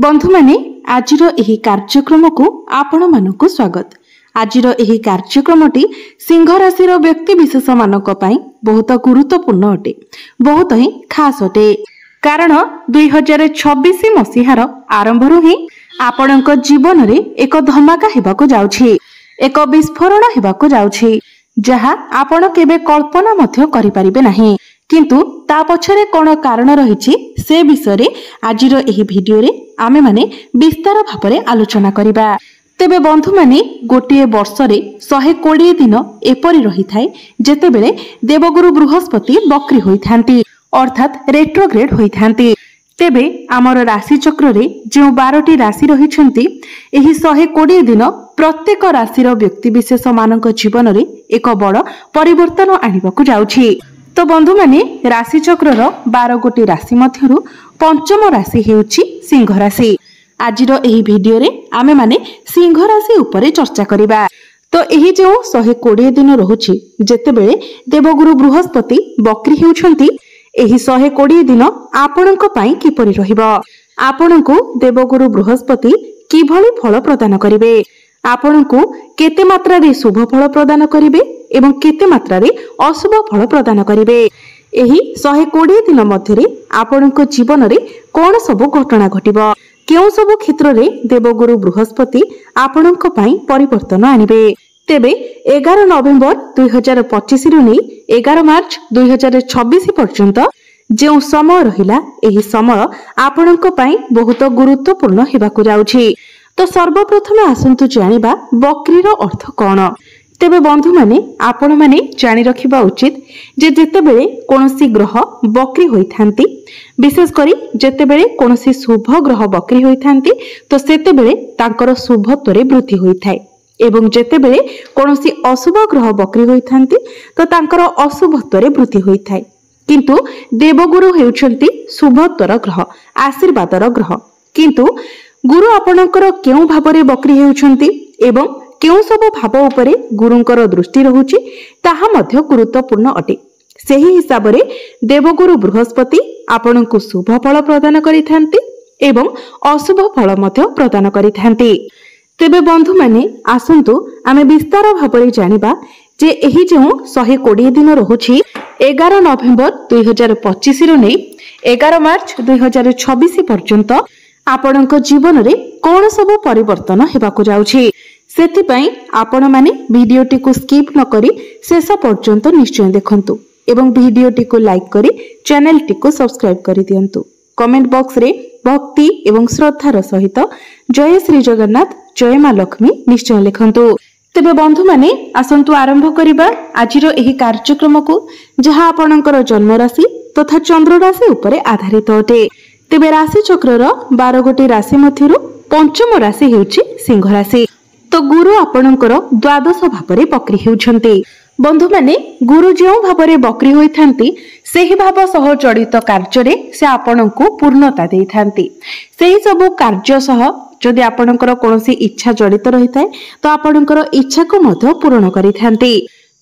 बंधु माने आजिर एही कार्यक्रम को आपण मानकु स्वागत। आजिर एही कार्यक्रमटी सिंह राशि व्यक्ति विशेष मानक पई बहुत गुरुत्वपूर्ण अटे, बहुत ही खास अटे। कारण 2026 मसीहार आरंभरू ही आपणक जीवन रे एक धमाका हेबाकु जाउछि, एक विस्फोरण हेबाकु जाउछि, जहा आपण केबे कल्पना मध्य करि परिबे नाही। किंतु ता पछरे कोन कारण रहिछि से विषय रे आजिर एही भिडियो रे आमे माने विस्तार भाबरे आलोचना करिबा। तेबे बंधु माने गोटे वर्ष रे 120 दिन एपरि रही थाए जेतेबेले देवगुरु बृहस्पति बक्री होइथांती, अर्थात रेट्रोग्रेड होइथांती। तेबे आमर राशि चक्र रे जो 12टी राशि रहिछंती एही 120 दिन प्रत्येक राशिर व्यक्ति विशेष मानक जीवन रे एक बड़ परिवर्तन आनिबाकु जाउछि। तो बंधु माने राशि चक्रर 12 गोटी राशि मध्यरु पंचम राशि हेउछि सिंह राशि। आजिर एही भिडियो रे आमे माने सिंह राशि उपरे चर्चा करिबा। तो एही जो 120 दिन रहुछि जेतेबेले देवगुरु बृहस्पति बक्री हेउछंती, एही 120 दिन आपणक पई किपरि रहिबो, आपणकु देवगुरु बृहस्पति किभଳି फल प्रदान करिवे, आपणकु केते मात्रा रे शुभ फल प्रदान करिवे एवं केते मात्रा रे अशुभ फल प्रदान करिवे। एही 120 दिन मध्यरे आपणक जीवन रे कोन सब घटना घटिबो, केउ सब क्षेत्र रे देवगुरु बृहस्पति आपणक पई परिवर्तन आनिबे। तेबे 11 नवेम्बर 2025 रु नै 11 मार्च 2026 पर्यंत जो समय रहिला, एही समय आपणक पई बहुत गुरुत्वपूर्ण हेबाकु जाउछि। तो सर्वप्रथमे आसंतु जानिबा बक्रीर अर्थ कोन। तेबे बंधु माने आपण माने जानि रखिबा उचित जे जेतेबेले कोनोसी ग्रह बक्री होइथांती, विशेष करी जेतेबेले कोनोसी शुभ ग्रह बक्री होइथांती तो सेतेबेले तांकर शुभत्वरे वृद्धि होइथाय, एवं जेतेबेले कोनोसी अशुभ ग्रह बक्री होइथांती तो तांकर अशुभत्वरे वृद्धि होइथाय। किंतु देवगुरु हेउछंती शुभत्वर ग्रह, आशीर्वादर ग्रह। किंतु गुरु आपणकर केउ भाबरे बक्री हेउछंती एवं केउ सब भाव उपरे गुरुंकर दृष्टि रहुछि ताहा मध्य गुरुत्वपूर्ण अटे। सेही हिसाब रे देवगुरु बृहस्पति आपणकु शुभ फल प्रदान करिथांती एवं अशुभ फल मध्य प्रदान करिथांती। तेबे बंधु माने आसंतु आमे विस्तार भाबरे जानिबा जे एही जो 120 दिन रहुछि 11 नवेम्बर 2025 रु नै 11 मार्च 2026 पर्यंत आपणक जीवन रे कोन सब परिवर्तन हेबाकु जाउछि। सेथिपई आपण माने वीडियोटी को स्किप न करी शेष पर्यंत निश्चय देखंतु एवं वीडियोटी को लाइक करी चैनल टी को सब्सक्राइब करी दियंतु। कमेंट बॉक्स रे भक्ति एवं श्रद्धार सहित जय श्री जगन्नाथ, जय मां लक्ष्मी निश्चय लिखंतु। तेबे बंधु माने आसंतु आरंभ करिबा आजिर एही कार्यक्रम को, जहा आपणकर जन्म राशि तथा चंद्र राशि उपरे आधारित अटे। तेबे राशि चक्रर 12 गोटी राशि मध्यरु पंचम राशि हेउछि सिंह राशि। तो गुरु आपणकर द्वादश भावरे बक्री हेउछंती। बंधु माने गुरु जो भावरे बक्री होइथांती सेही भाव सह जड़ित कार्य रे से आपणकु पूर्णता देइथांती। सेही सब कार्य सह जदि आपणकर कोनोसी इच्छा जड़ित रहिताय तो आपणकर इच्छा को मध्य पूर्ण करिथांती।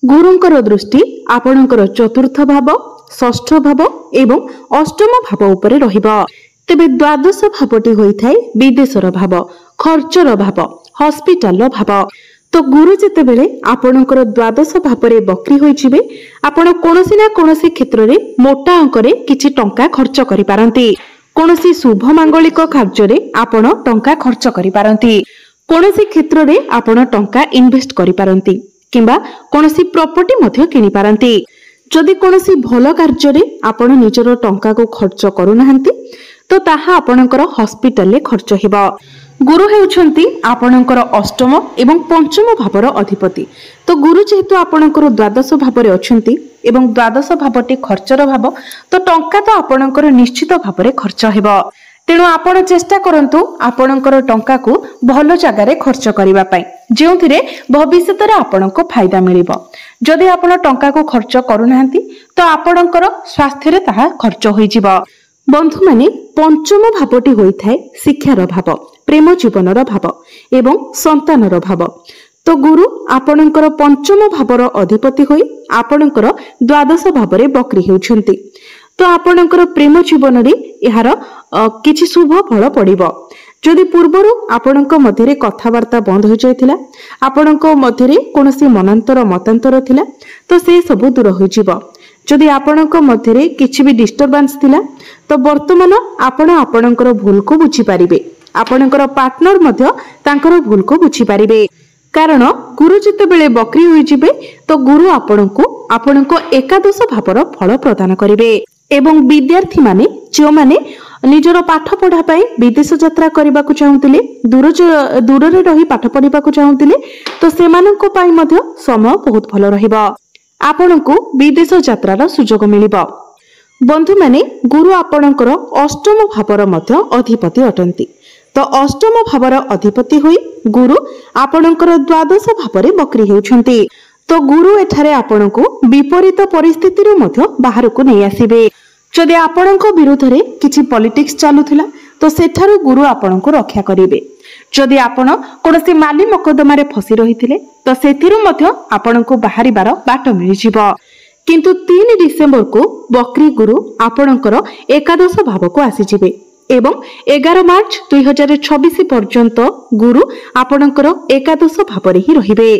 गुरुंकर दृष्टि आपणकर चतुर्थ भाव, षष्ठ भाव एवं अष्टम भाव उपरे रहिबो। तेबे द्वादश भावटी होइथाय विदेशर भाव, खर्चर भाव, हॉस्पिटल भाव। तो गुरु जेतेबेले आपणकर द्वादश भावरे बक्री होइजिबे, आपण कोनोसी ना कोनोसी क्षेत्र रे मोटा अंकरे किछि टंका खर्च करि पारंती। कोनोसी शुभ मांगलिक कार्य रे आपण टंका खर्च करि पारंती, कोनोसी क्षेत्र रे आपण टंका इन्वेस्ट करि पारंती किंबा कोनोसी प्रॉपर्टी मध्य किनि पारंती। जदि कोनोसी भलो कार्य रे आपण निजर टंका को खर्च करू नाहंती तो ताहा आपणकर हॉस्पिटल रे खर्च हेबो। गुरु हेउछंती आपणकर अष्टम एवं पंचम भावर अधिपति। तो गुरु जेहेतु आपणकर द्वादश भावरे अछंती एवं द्वादश भावटी खर्चर भाव, तो टंका तो आपणकर निश्चित भावरे खर्च हेबो। तेणु आपण चेष्टा करंतु आपणकर टंका को भलो जगह रे खर्च करिबा पई, जेउथिरे भविष्यत रे आपणको फायदा मिलिबो। जदि आपण टंका को खर्च करू नाहंती तो आपणकर स्वास्थ्य रे ताहा खर्च होई जिवो। बंधु माने पंचम भावटी होइथाय शिक्षार भाव, प्रेम जीवनर भाव एवं संतानर भाव। तो गुरु आपणकर पंचम भावर अधिपति होई आपणकर द्वादश भावरे बक्री हेउछंती। तो आपणकर प्रेम जीवन रे एहार किछि शुभ फल पड़िबो। जदि पूर्वर आपणक मध्य कथबार्ता बंद हो जाइथिला, आपणक मध्य कोनोसी मनांतर मतांतर थिला तो से सब दूर हो जिवो। जदि आपणक मध्य किछि भी डिस्टर्बेंस थिला तो वर्तमान आपण आपणकर भूल को बुझी पारिबे, आपणकर पार्टनर मध्य तांकर भूल को बुझी पारिबे। कारण गुरु जितेबेले बकरी होई जिबे तो गुरु आपणको एकादश भावर फल प्रदान करिवे। एवं विद्यार्थी माने जो माने निजर पाठ पढ़ा पाई विदेश यात्रा करने को चाहूतिले, दूर रे रही पाठ पढ़ा को चाहूतिले तो सेमानंको पाई मध्य समय बहुत भल रहिबो। आपणको विदेश यात्रार सुजोग मिलिबो। बंधु माने गुरु आपणकर अष्टम भावर मध्य अधिपति अटंती, तो अष्टम भावर अधिपति होई गुरु आपणकर द्वादश भावरे बकरी हेउछंती। तो गुरु एठारे आपणको विपरीत परिस्थिति रो मध्य बाहर को नै आसीबे। जदि आपणको विरुद्ध रे किछि पॉलिटिक्स चालुथिला तो सेठारु गुरु आपणको रक्षा करिवे। जदि आपण कोनोसी माली मकदमारे फसी रहिथिले तो सेथिरु मध्य आपणको बाहरिबार बाट मिलि जिवो। किंतु 3 डिसेंबर को बकरी गुरु आपणकर एकादश भाव को आसी जिवे एवं 11 मार्च 2026 पर्यंत गुरु आपणकर एकादश भावरे ही रहिबे।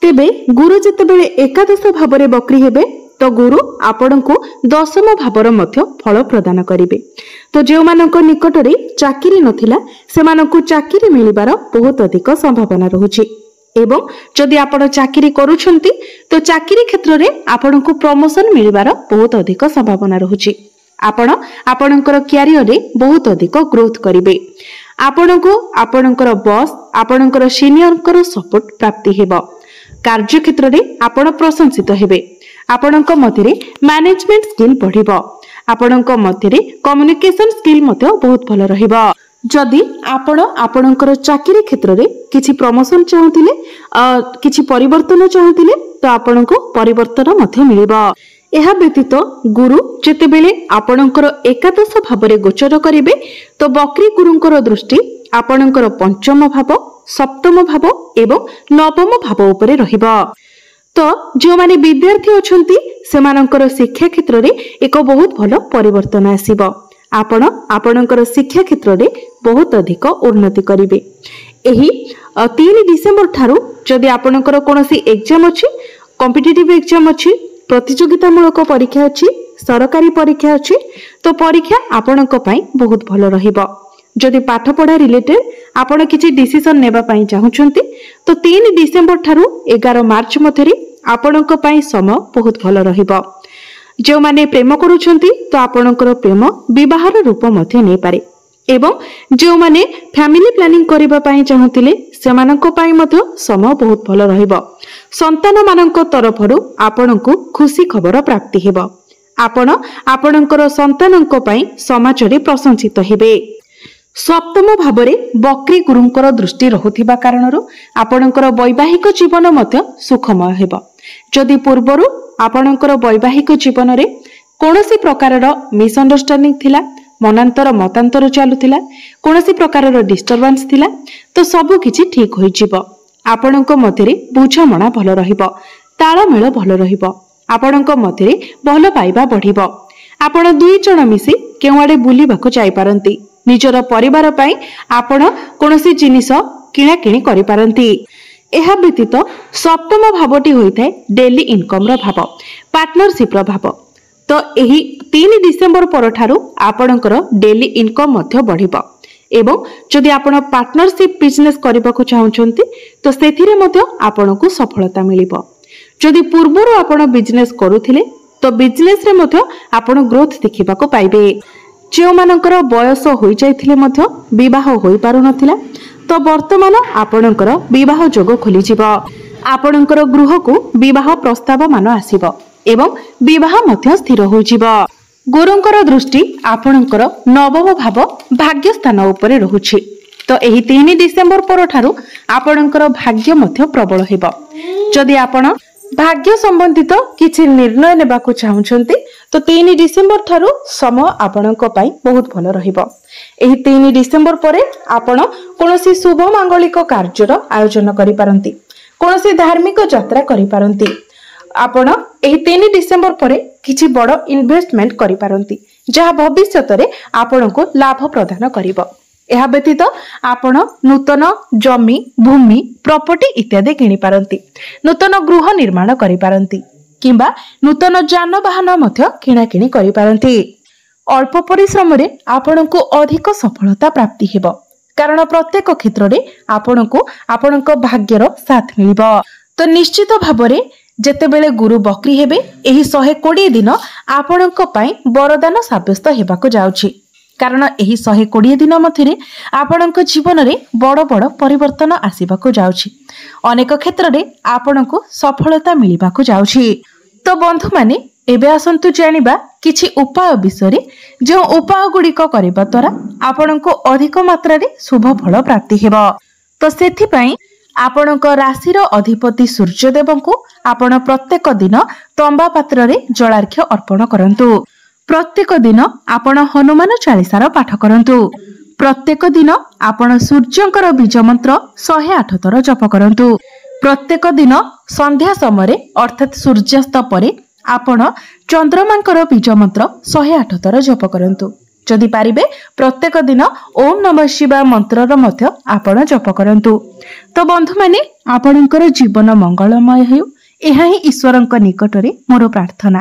तेबे गुरु जेतेबेले एकादश भावरे बकरी हेबे तो गुरु आपणको दशम भावर मध्य फल प्रदान करिवे। तो जो मानक निकट रे चाकरी नथिला सेमानकु चाकरी मिलिबार बहुत अधिक संभावना रहुछि। एवं जदि आपण चाकरी करूछंती तो चाकरी क्षेत्र रे आपणको प्रमोशन मिलिबार बहुत अधिक संभावना रहुछि। आपण आपणकर करियर रे बहुत अधिक ग्रोथ करिवे। आपणको आपणकर बॉस आपणकर सीनियर सपोर्ट प्राप्ति हेबो। कार्य क्षेत्र रे आपण प्रशंसित हेबे। आपणक मध्य मैनेजमेंट स्किल बढ़िबो। आपणक मध्य कम्युनिकेशन स्किल मध्य बहुत भल रहिबो। जदि आपण आपणकर चाकरी क्षेत्र रे किछि प्रमोशन चाहूतिले किछि परिवर्तन चाहूतिले तो आपणको परिवर्तन मध्य मिलिबो। एहा व्यतीत गुरु जेतेबेले आपणकर एकादश भावरे गोचर करिवे तो बकरी गुरुंकर दृष्टि आपणकर पंचम भाव सप्तम भाव एवं नवम भाव उपरे रहिबो। तो जो माने विद्यार्थी अछंती सेमानंकर शिक्षा क्षेत्र रे एक बहुत भलो परिवर्तन आसीबो। आपण आपणकर शिक्षा क्षेत्र रे बहुत अधिक उन्नति करिवे। एही 3 डिसेंबर ठारू जदि आपणकर कोनोसी एग्जाम अछि, कॉम्पिटिटिव एग्जाम अछि, प्रतियोगितामूलक परीक्षा अछि, सरकारी परीक्षा अछि तो परीक्षा आपणक पई बहुत भलो रहिबो। जदि पाठ पढ़ा रिलेटेड आपण किछि डिसीजन नेबा पई चाहुछंती तो 3 डिसेंबर ठारू 11 मार्च मध्यरे आपणक पई समय बहुत भलो रहिबो। जो माने प्रेम करूछंती तो आपणकर प्रेम विवाहर रूप मध्य नै पारे। एवं जो माने फैमिली प्लानिंग करिबा पई चाहुतिले सेमानक पई मध्य समय बहुत भलो रहिबो। संतान मानक तरफरु आपणको खुशी खबर प्राप्ति हेबो। आपण आपणकर संतानक पई समाज रे प्रशंसित हेबे। सप्तम भावरे बकरी गुरुंकर दृष्टि रहुथिबा कारणरु आपणकर वैवाहिक जीवन मध्य सुखमय हेबो। जदि पूर्वरु आपणकर वैवाहिक जीवन रे कोनोसी प्रकारर मिसअंडरस्टैंडिंग थिला, मनांतर मतांतर चालुथिला, कोनोसी प्रकारर डिस्टर्बेंस थिला तो सब किछि ठीक होई जिवो। आपणक मध्यरे बुझामणा भल रहिबो, ताळमेळ भल रहिबो, आपणक मध्यरे भल पाइबा बढ़िबो। आपण दुई जण मिसी केवाडे बुलिबाको जाई पारंती। निजर परिवार पई आपण कोनोसी जिनिस किणा किणी करि पारंती। एहा व्यतीत सप्तम भावटी होइथाय डेली इनकम रो भाव, पार्टनरशिप रो भाव। तो एही 3 डिसेंबर परठारु आपणकर डेली इनकम मध्य बढ़िबो। एवं जदि आपण पार्टनरशिप बिजनेस करबाको चाहुचंती तो सेथिरे मध्य आपणको सफलता मिलिबो। जदि पूर्वरु आपण बिजनेस करूथिले तो बिजनेस रे मध्य आपण ग्रोथ देखिबाको पाइबे। जो मानकर बयस होई जाइथिले मध्य विवाह होई पारु नथिला तो वर्तमान आपणकर विवाह जोग खोली जिवो। आपणकर गृह को विवाह प्रस्ताव मान आसीबो एवं विवाह मध्य स्थिर होई जिवो। गुरुंकर दृष्टि आपणकर नवम भाव भाग्य स्थान उपरे रहुछि। तो एही 3 डिसेंबर परठारु आपणकर भाग्य मध्य प्रबल हेबो। जदि आपण भाग्य संबंधित किछि निर्णय नेबाकू चाहुछंती तो 3 डिसेंबर ठारू समय आपणक पई बहुत भलो रहिबो। एही 3 डिसेंबर परे आपण कोनोसी शुभ मांगलिक कार्यर आयोजन करि पारंती, कोनोसी धार्मिक यात्रा करि पारंती। आपण एही 3 डिसेंबर परे किछि बड़ इन्वेस्टमेंट करि पारंती जहा भविष्यत रे आपणको लाभ प्रदान करिवो। ଏହା ବ୍ୟତୀତ ଆପଣ ନୂତନ ଜମି ଭୂମି ପ୍ରପର୍ଟି ଇତ୍ୟାଦି କିଣି ପାରନ୍ତି, ନୂତନ ଗୃହ ନିର୍ମାଣ କରିପାରନ୍ତି କିମ୍ବା ନୂତନ ଯାନବାହନ ମଧ୍ୟ କିଣାକିଣି କରିପାରନ୍ତି। ଅଳ୍ପ ପରିଶ୍ରମରେ ଆପଣଙ୍କୁ ଅଧିକ ସଫଳତା ପ୍ରାପ୍ତି ହେବ, କାରଣ ପ୍ରତ୍ୟେକ କ୍ଷେତ୍ରରେ ଆପଣଙ୍କୁ ଆପଣଙ୍କ ଭାଗ୍ୟର ସାଥ ମିଳିବ। ତ ନିଶ୍ଚିତ ଭାବରେ ଯେତେବେଳେ ଗୁରୁ ବକ୍ରି ହେବେ, ଏହି 120 ଦିନ ଆପଣଙ୍କ ପାଇଁ ବରଦାନ ସାବ୍ୟସ୍ତ ହେବାକୁ ଯାଉଛି, କାରଣ ଏହି 120 ଦିନ ମଧ୍ୟରେ ଆପଣଙ୍କ ଜୀବନରେ ବଡ଼ ବଡ଼ ପରିବର୍ତ୍ତନ ଆସିବାକୁ ଯାଉଛି। ଅନେକ କ୍ଷେତ୍ରରେ ଆପଣଙ୍କୁ ସଫଳତା ମିଳିବାକୁ ଯାଉଛି। ତ ବନ୍ଧୁମାନେ, ଏବେ ଆସନ୍ତୁ ଜାଣିବା କିଛି ଉପାୟ ବିଷୟରେ, ଯେଉଁ ଉପାୟ ଗୁଡ଼ିକ କରିବା ଦ୍ୱାରା ଆପଣଙ୍କୁ ଅଧିକ ମାତ୍ରାରେ ଶୁଭ ଫଳ ପ୍ରାପ୍ତି ହେବ। ତ ସେଥିପାଇଁ ଆପଣଙ୍କ ରାଶିର ଅଧିପତି ସୂର୍ଯ୍ୟଦେବଙ୍କୁ ଆପଣ ପ୍ରତ୍ୟେକ ଦିନ ତମ୍ବା ପାତ୍ରରେ ଜଳାର୍ଘ୍ୟ ଅର୍ପଣ କରନ୍ତୁ। ପ୍ରତ୍ୟେକ ଦିନ ଆପଣ ହନୁମାନ ଚାଳିଶାର ପାଠ କରନ୍ତୁ। ପ୍ରତ୍ୟେକ ଦିନ ଆପଣ ସୂର୍ଯ୍ୟଙ୍କର ବୀଜ ମନ୍ତ୍ର 108 ଥର ଜପ କରନ୍ତୁ। ପ୍ରତ୍ୟେକ ଦିନ ସନ୍ଧ୍ୟା ସମୟରେ ଅର୍ଥାତ୍ ସୂର୍ଯ୍ୟାସ୍ତ ପରେ ଆପଣ ଚନ୍ଦ୍ରମାଙ୍କର ବୀଜ ମନ୍ତ୍ର 108 ଥର ଜପ କରନ୍ତୁ। ଯଦି ପାରିବେ ପ୍ରତ୍ୟେକ ଦିନ ଓಂ ନମଃ ଶିବାୟ ମନ୍ତ୍ରର ମଧ୍ୟ ଆପଣ ଜପ କରନ୍ତୁ। ତ ବନ୍ଧୁମାନେ, ଆପଣଙ୍କର ଜୀବନ ମଙ୍ଗଳମୟ ହେଉ, ଏହା ହିଁ ଈଶ୍ୱରଙ୍କ ନିକଟରେ ମୋର ପ୍ରାର୍ଥନା।